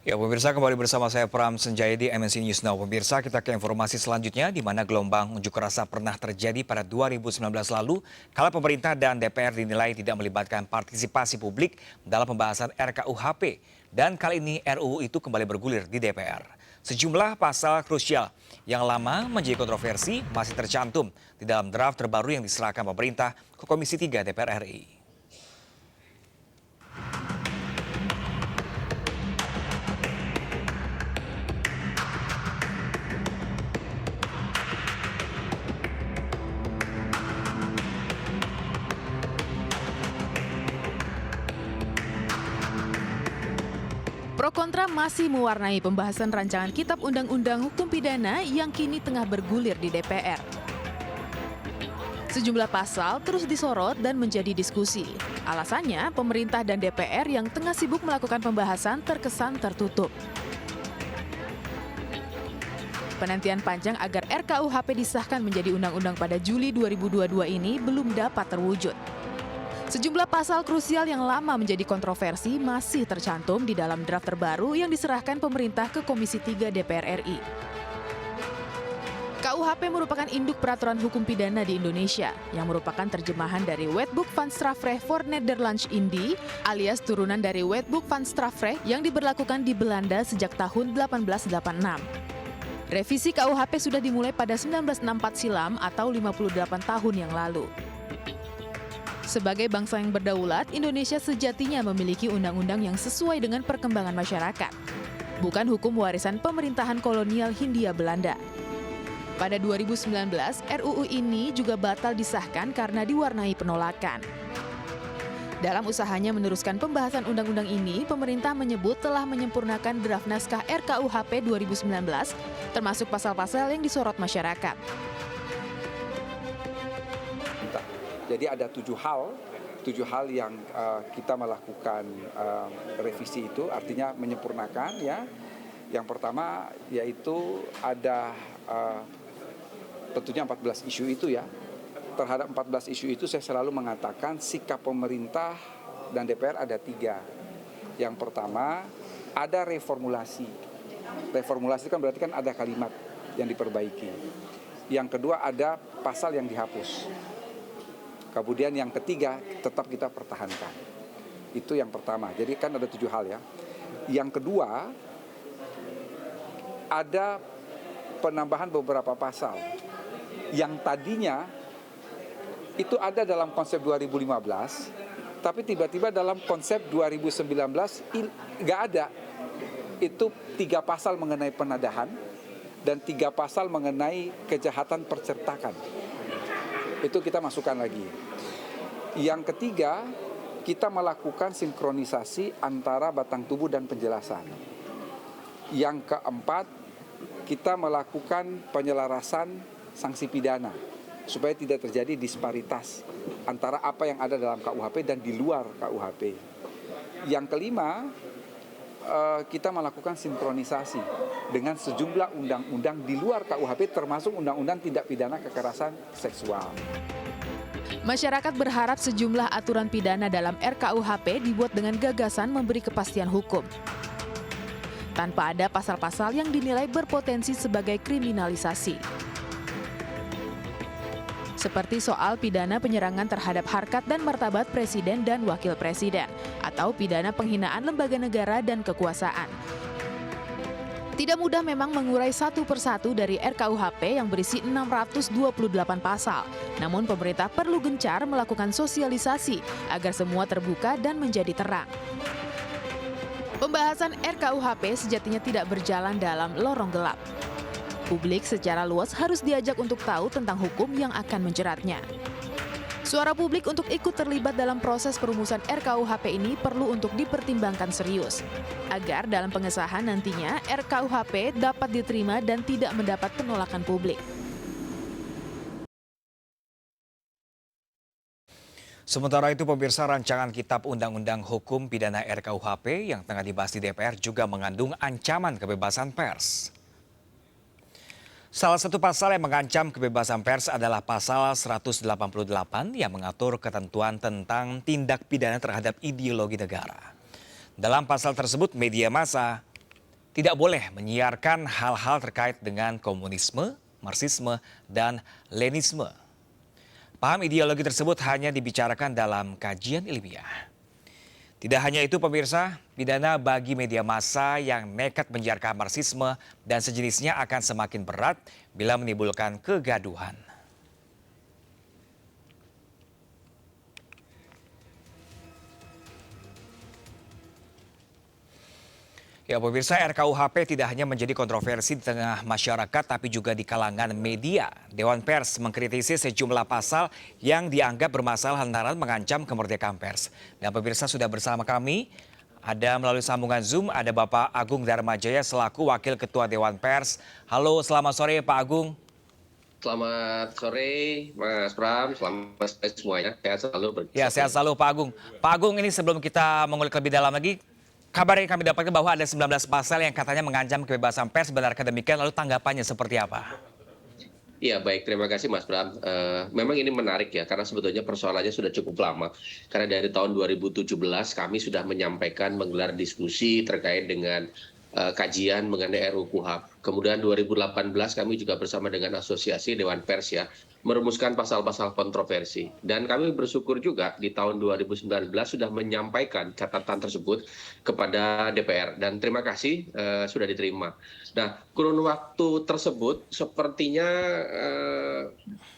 Ya, pemirsa, kembali bersama saya Pram Senjaya di MNC News Now. Pemirsa, kita ke informasi selanjutnya di mana gelombang unjuk rasa pernah terjadi pada 2019 lalu kala pemerintah dan DPR dinilai tidak melibatkan partisipasi publik dalam pembahasan RKUHP. Dan kali ini RUU itu kembali bergulir di DPR. Sejumlah pasal krusial yang lama menjadi kontroversi masih tercantum di dalam draft terbaru yang diserahkan pemerintah ke Komisi 3 DPR RI. Pro kontra masih mewarnai pembahasan rancangan Kitab Undang-Undang Hukum Pidana yang kini tengah bergulir di DPR. Sejumlah pasal terus disorot dan menjadi diskusi. Alasannya, pemerintah dan DPR yang tengah sibuk melakukan pembahasan terkesan tertutup. Penantian panjang agar RKUHP disahkan menjadi undang-undang pada Juli 2022 ini belum dapat terwujud. Sejumlah pasal krusial yang lama menjadi kontroversi masih tercantum di dalam draft terbaru yang diserahkan pemerintah ke Komisi 3 DPR RI. KUHP merupakan induk peraturan hukum pidana di Indonesia yang merupakan terjemahan dari Wetboek van Strafrecht voor Nederlands Indie alias turunan dari Wetboek van Strafrecht yang diberlakukan di Belanda sejak tahun 1886. Revisi KUHP sudah dimulai pada 1964 silam atau 58 tahun yang lalu. Sebagai bangsa yang berdaulat, Indonesia sejatinya memiliki undang-undang yang sesuai dengan perkembangan masyarakat, bukan hukum warisan pemerintahan kolonial Hindia Belanda. Pada 2019, RUU ini juga batal disahkan karena diwarnai penolakan. Dalam usahanya meneruskan pembahasan undang-undang ini, pemerintah menyebut telah menyempurnakan draft naskah RKUHP 2019, termasuk pasal-pasal yang disorot masyarakat. Jadi ada tujuh hal yang kita melakukan revisi itu, artinya menyempurnakan ya. Yang pertama yaitu ada tentunya 14 isu itu ya. Terhadap 14 isu itu saya selalu mengatakan sikap pemerintah dan DPR ada 3. Yang pertama ada reformulasi. Reformulasi kan berarti kan ada kalimat yang diperbaiki. Yang kedua ada pasal yang dihapus. Kemudian yang ketiga tetap kita pertahankan. Itu yang pertama. Jadi kan ada 7 hal ya. Yang kedua ada penambahan beberapa pasal yang tadinya itu ada dalam konsep 2015, tapi tiba-tiba dalam konsep 2019 nggak ada. Itu 3 pasal mengenai penadahan dan 3 pasal mengenai kejahatan percertakan. Itu kita masukkan lagi. Yang ketiga, kita melakukan sinkronisasi antara batang tubuh dan penjelasan. Yang keempat, kita melakukan penyelarasan sanksi pidana supaya tidak terjadi disparitas antara apa yang ada dalam KUHP dan di luar KUHP. Yang kelima, kita melakukan sinkronisasi dengan sejumlah undang-undang di luar KUHP termasuk undang-undang tindak pidana kekerasan seksual. Masyarakat berharap sejumlah aturan pidana dalam RKUHP dibuat dengan gagasan memberi kepastian hukum, tanpa ada pasal-pasal yang dinilai berpotensi sebagai kriminalisasi. Seperti soal pidana penyerangan terhadap harkat dan martabat presiden dan wakil presiden, atau pidana penghinaan lembaga negara dan kekuasaan. Tidak mudah memang mengurai satu persatu dari RKUHP yang berisi 628 pasal. Namun pemerintah perlu gencar melakukan sosialisasi agar semua terbuka dan menjadi terang. Pembahasan RKUHP sejatinya tidak berjalan dalam lorong gelap. Publik secara luas harus diajak untuk tahu tentang hukum yang akan menjeratnya. Suara publik untuk ikut terlibat dalam proses perumusan RKUHP ini perlu untuk dipertimbangkan serius, agar dalam pengesahan nantinya RKUHP dapat diterima dan tidak mendapat penolakan publik. Sementara itu, pemirsa, rancangan Kitab Undang-Undang Hukum Pidana RKUHP yang tengah dibahas di DPR juga mengandung ancaman kebebasan pers. Salah satu pasal yang mengancam kebebasan pers adalah pasal 188 yang mengatur ketentuan tentang tindak pidana terhadap ideologi negara. Dalam pasal tersebut, media massa tidak boleh menyiarkan hal-hal terkait dengan komunisme, Marxisme, dan Leninisme. Paham ideologi tersebut hanya dibicarakan dalam kajian ilmiah. Tidak hanya itu pemirsa, pidana bagi media massa yang nekat menyiarkan Marxisme dan sejenisnya akan semakin berat bila menimbulkan kegaduhan. Ya pemirsa, RKUHP tidak hanya menjadi kontroversi di tengah masyarakat tapi juga di kalangan media. Dewan Pers mengkritisi sejumlah pasal yang dianggap bermasalah lantaran mengancam kemerdekaan pers. Dan pemirsa sudah bersama kami, ada melalui sambungan Zoom, ada Bapak Agung Darmajaya selaku Wakil Ketua Dewan Pers. Halo, selamat sore Pak Agung. Selamat sore Mas Pram, selamat sore semuanya. Sehat selalu. Ya, sehat selalu Pak Agung. Pak Agung, ini sebelum kita mengulik lebih dalam lagi, kabar yang kami dapatkan bahwa ada 19 pasal yang katanya mengancam kebebasan pers, benarkah demikian? Lalu tanggapannya seperti apa? Iya baik, terima kasih Mas Pram. Memang ini menarik ya, karena sebetulnya persoalannya sudah cukup lama. Karena dari tahun 2017 kami sudah menyampaikan menggelar diskusi terkait dengan kajian mengenai RUU KUHP. Kemudian 2018 kami juga bersama dengan Asosiasi Dewan Pers ya, merumuskan pasal-pasal kontroversi. Dan kami bersyukur juga di tahun 2019 sudah menyampaikan catatan tersebut kepada DPR. Dan terima kasih sudah diterima. Nah, kurun waktu tersebut sepertinya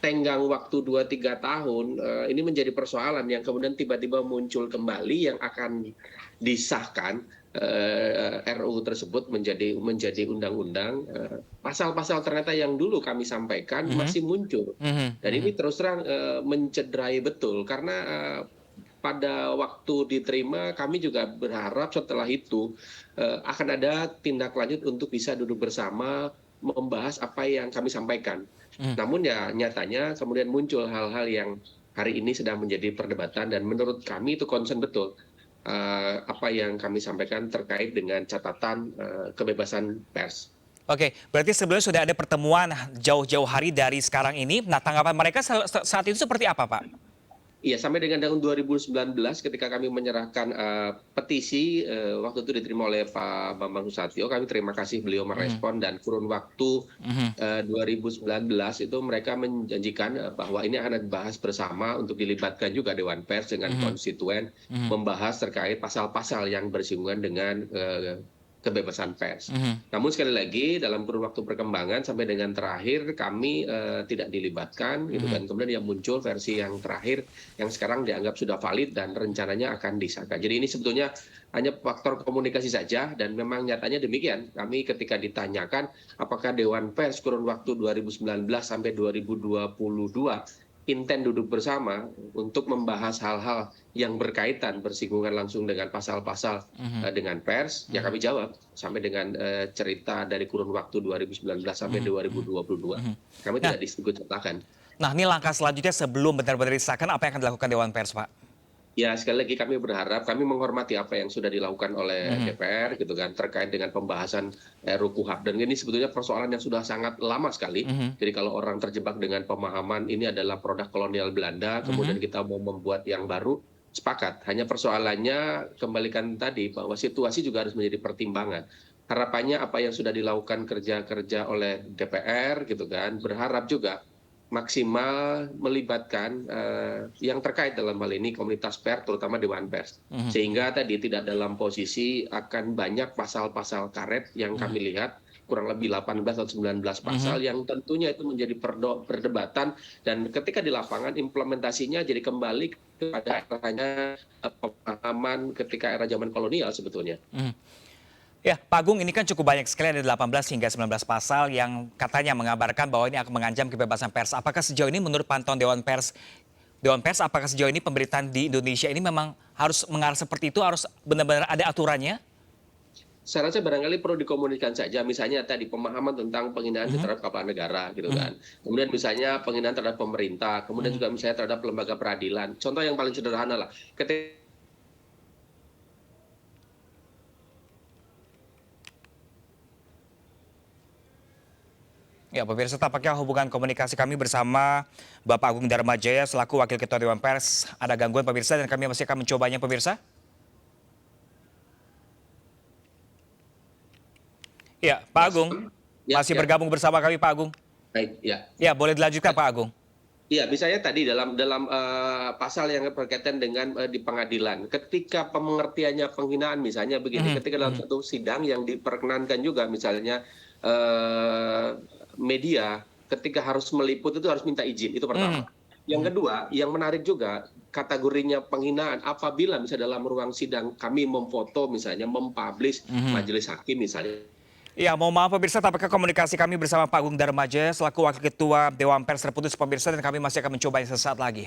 tenggang waktu 2-3 tahun ini menjadi persoalan yang kemudian tiba-tiba muncul kembali yang akan disahkan. RUU tersebut menjadi undang-undang, pasal-pasal ternyata yang dulu kami sampaikan masih muncul. Dan ini terus terang mencederai betul, karena pada waktu diterima kami juga berharap setelah itu akan ada tindak lanjut untuk bisa duduk bersama membahas apa yang kami sampaikan. Namun ya nyatanya kemudian muncul hal-hal yang hari ini sedang menjadi perdebatan dan menurut kami itu concern betul. Apa yang kami sampaikan terkait dengan catatan kebebasan pers. Oke, berarti sebelumnya sudah ada pertemuan jauh-jauh hari dari sekarang ini. Nah, tanggapan mereka saat itu seperti apa, Pak? Iya, sampai dengan tahun 2019 ketika kami menyerahkan petisi, waktu itu diterima oleh Pak Bambang Susatyo, kami terima kasih beliau merespon dan kurun waktu 2019 itu mereka menjanjikan bahwa ini akan dibahas bersama untuk dilibatkan juga Dewan Pers dengan konstituen, membahas terkait pasal-pasal yang bersinggungan dengan kebebasan pers. Namun sekali lagi dalam kurun waktu perkembangan sampai dengan terakhir kami tidak dilibatkan gitu kan. Kemudian yang muncul versi yang terakhir yang sekarang dianggap sudah valid dan rencananya akan disahkan. Jadi ini sebetulnya hanya faktor komunikasi saja dan memang nyatanya demikian. Kami ketika ditanyakan apakah Dewan Pers kurun waktu 2019 sampai 2022 intent duduk bersama untuk membahas hal-hal yang berkaitan bersinggungan langsung dengan pasal-pasal dengan pers, ya kami jawab sampai dengan cerita dari kurun waktu 2019 sampai 2022. Kami tidak disebut sertakan. Nah, ini langkah selanjutnya sebelum benar-benar disahkan, apa yang akan dilakukan Dewan Pers, Pak? Ya sekali lagi kami berharap, kami menghormati apa yang sudah dilakukan oleh DPR gitu kan terkait dengan pembahasan RUU KUHP, dan ini sebetulnya persoalan yang sudah sangat lama sekali. Jadi kalau orang terjebak dengan pemahaman ini adalah produk kolonial Belanda, kemudian kita mau membuat yang baru, sepakat. Hanya persoalannya kembalikan tadi bahwa situasi juga harus menjadi pertimbangan. Harapannya apa yang sudah dilakukan kerja-kerja oleh DPR gitu kan, berharap juga maksimal melibatkan yang terkait dalam hal ini komunitas pers, terutama Dewan Pers. Sehingga tadi tidak dalam posisi akan banyak pasal-pasal karet yang kami lihat, kurang lebih 18 atau 19 pasal yang tentunya itu menjadi perdebatan, dan ketika di lapangan implementasinya jadi kembali kepada eranya pemahaman ketika era zaman kolonial sebetulnya. Ya, Pak Agung, ini kan cukup banyak sekali, ada 18 hingga 19 pasal yang katanya mengabarkan bahwa ini akan mengancam kebebasan pers. Apakah sejauh ini menurut pantauan Dewan Pers, apakah sejauh ini pemberitaan di Indonesia ini memang harus mengarah seperti itu, harus benar-benar ada aturannya? Saya rasa barangkali perlu dikomunikasikan saja, misalnya tadi pemahaman tentang penghinaan terhadap kepala negara gitu kan. Kemudian misalnya penghinaan terhadap pemerintah, kemudian juga misalnya terhadap lembaga peradilan. Contoh yang paling sederhana lah, ketika Ya, pemirsa, tampaknya hubungan komunikasi kami bersama Bapak Agung Darmajaya selaku Wakil Ketua Dewan Pers ada gangguan pemirsa, dan kami masih akan mencobanya pemirsa. Ya, Pak Agung, Ya, masih ya. bergabung bersama kami Pak Agung. Baik, ya. Ya, boleh dilanjutkan Pak Agung. Iya, misalnya tadi dalam pasal yang berkaitan dengan di pengadilan, ketika pengertiannya penghinaan misalnya begini, ketika dalam satu sidang yang diperkenankan juga misalnya media ketika harus meliput itu harus minta izin, itu pertama. Yang kedua, yang menarik juga kategorinya penghinaan apabila misalnya dalam ruang sidang kami memfoto misalnya mempublish majelis hakim misalnya. Ya, mohon maaf pemirsa, tampaknya komunikasi kami bersama Pak Agung Darmaja selaku Wakil Ketua Dewan Pers terputus pemirsa dan kami masih akan mencobanya sesaat lagi.